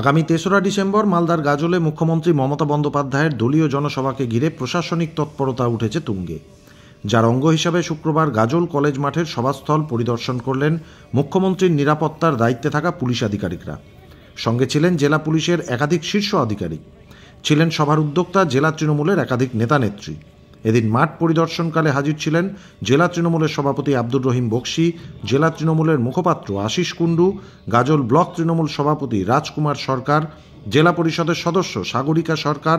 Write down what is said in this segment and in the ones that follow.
আগামী ৩রা ডিসেম্বর মালদার গাজলে মুখ্যমন্ত্রী মমতা বন্দ্যোপাধ্যায়ের দলীয় জনসভাকে ঘিরে প্রশাসনিক তৎপরতা উঠেছে তুঙ্গে। যার অঙ্গ হিসাবে শুক্রবার গাজল কলেজ মাঠের সভাস্থল পরিদর্শন করলেন মুখ্যমন্ত্রীর নিরাপত্তার দায়িত্বে থাকা পুলিশ আধিকারিকরা। সঙ্গে ছিলেন জেলা পুলিশের একাধিক শীর্ষ আধিকারিক, ছিলেন সভার উদ্যোক্তা জেলা তৃণমূলের একাধিক নেতানেত্রী। এদিন মাঠ পরিদর্শনকালে হাজির ছিলেন জেলা তৃণমূলের সভাপতি আব্দুর রহিম বক্সি, জেলা তৃণমূলের মুখপাত্র আশিস কুণ্ডু, গাজল ব্লক তৃণমূল সভাপতি রাজকুমার সরকার, জেলা পরিষদের সদস্য সাগরিকা সরকার,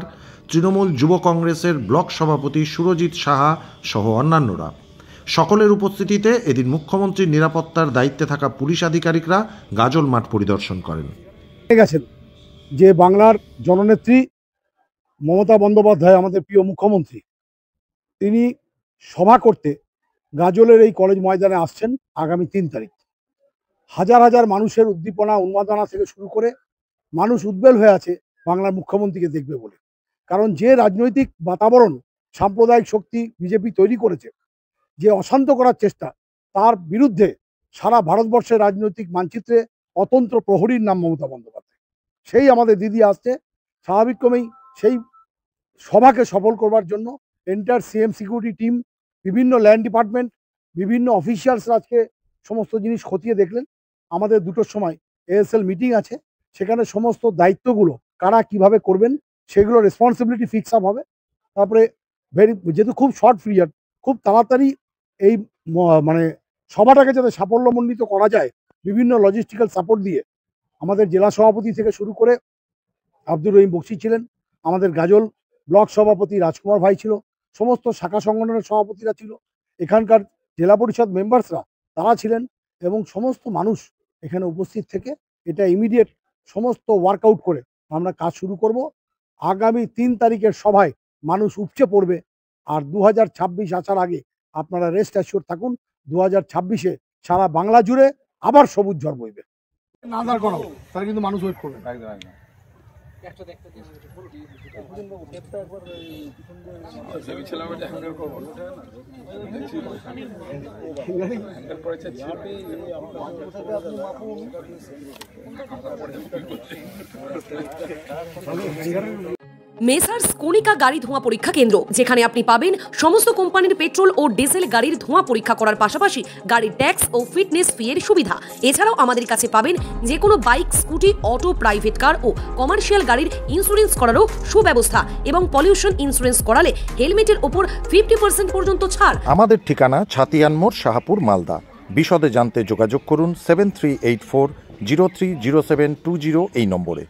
তৃণমূল যুব কংগ্রেসের ব্লক সভাপতি সুরজিৎ সাহা সহ অন্যান্যরা। সকলের উপস্থিতিতে এদিন মুখ্যমন্ত্রীর নিরাপত্তার দায়িত্বে থাকা পুলিশ আধিকারিকরা গাজল মাঠ পরিদর্শন করেন। গেছেন যে বাংলার জননেত্রী মমতা বন্দ্যোপাধ্যায়, আমাদের প্রিয় মুখ্যমন্ত্রী, তিনি সভা করতে গাজলের এই কলেজ ময়দানে আসছেন আগামী ৩ তারিখ। হাজার হাজার মানুষের উদ্দীপনা উন্মাদনা থেকে শুরু করে মানুষ উদ্বেল হয়ে আছে বাংলার মুখ্যমন্ত্রীকে দেখবে বলে। কারণ যে রাজনৈতিক বাতাবরণ সাম্প্রদায়িক শক্তি বিজেপি তৈরি করেছে, যে অশান্ত করার চেষ্টা, তার বিরুদ্ধে সারা ভারতবর্ষের রাজনৈতিক মানচিত্রে অতন্ত্র প্রহরীর নাম মমতা বন্দ্যোপাধ্যায়। সেই আমাদের দিদি আসছে। স্বাভাবিকক্রমেই সেই সভাকে সফল করবার জন্য এন্টার সিএম সিকিউরিটি টিম, বিভিন্ন ল্যান্ড ডিপার্টমেন্ট, বিভিন্ন অফিসিয়ালসরা আজকে সমস্ত জিনিস খতিয়ে দেখলেন। আমাদের 2টোর সময় এএসএল মিটিং আছে, সেখানে সমস্ত দায়িত্বগুলো কারা কিভাবে করবেন সেগুলো রেসপন্সিবিলিটি ফিক্স আপ হবে। তারপরে যেহেতু খুব শর্ট পিরিয়ড, খুব তাড়াতাড়ি এই মানে সভাটাকে যাতে সাফল্যমণ্ডিত করা যায়, বিভিন্ন লজিস্টিক্যাল সাপোর্ট দিয়ে আমাদের জেলা সভাপতি থেকে শুরু করে আব্দুর রহিম বক্সি ছিলেন, আমাদের গাজল ব্লক সভাপতি রাজকুমার ভাই ছিল, সমস্ত শাখা সংগঠনের সভাপতিরা ছিল, এখানকার জেলা পরিষদ মেম্বার্সরা তারা ছিলেন, এবং সমস্ত মানুষ এখানে উপস্থিত থেকে এটা ইমিডিয়েট সমস্ত ওয়ার্কআউট করে আমরা কাজ শুরু করব। আগামী 3 তারিখের সভায় মানুষ উপচে পড়বে। আর 2026 আসার আগে আপনারা রেস্ট অ্যাসিওর থাকুন, 2026-এ সারা বাংলা জুড়ে আবার সবুজ ঝড় বইবে। না দাঁড় করাবো, তাহলে কিন্তু মানুষ ওয়েট করবে। মেসার্স কণিকা গাড়ি ধোঁয়া পরীক্ষা কেন্দ্র, যেখানে আপনি পাবেন সমস্ত কোম্পানির পেট্রোল ও ডিজেল গাড়ির ধোঁয়া পরীক্ষা করার পাশাপাশি গাড়ির ট্যাক্স ও ফিটনেস ফি এর সুবিধা। এছাড়াও আমাদের কাছে পাবেন যে কোনো bike, scooty, auto, private car ও কমার্শিয়াল গাড়ির ইন্স্যুরেন্স করারও সুব্যবস্থা, এবং পলিউশন ইন্স্যুরেন্স করালে হেলমেটের ওপর 50% পর্যন্ত ছাড়। আমাদের ঠিকানা ছাতিয়ান মোড়, শাহাপুর, মালদা। বিশদে জানতে যোগাযোগ করুন 7384 030720 এই নম্বরে।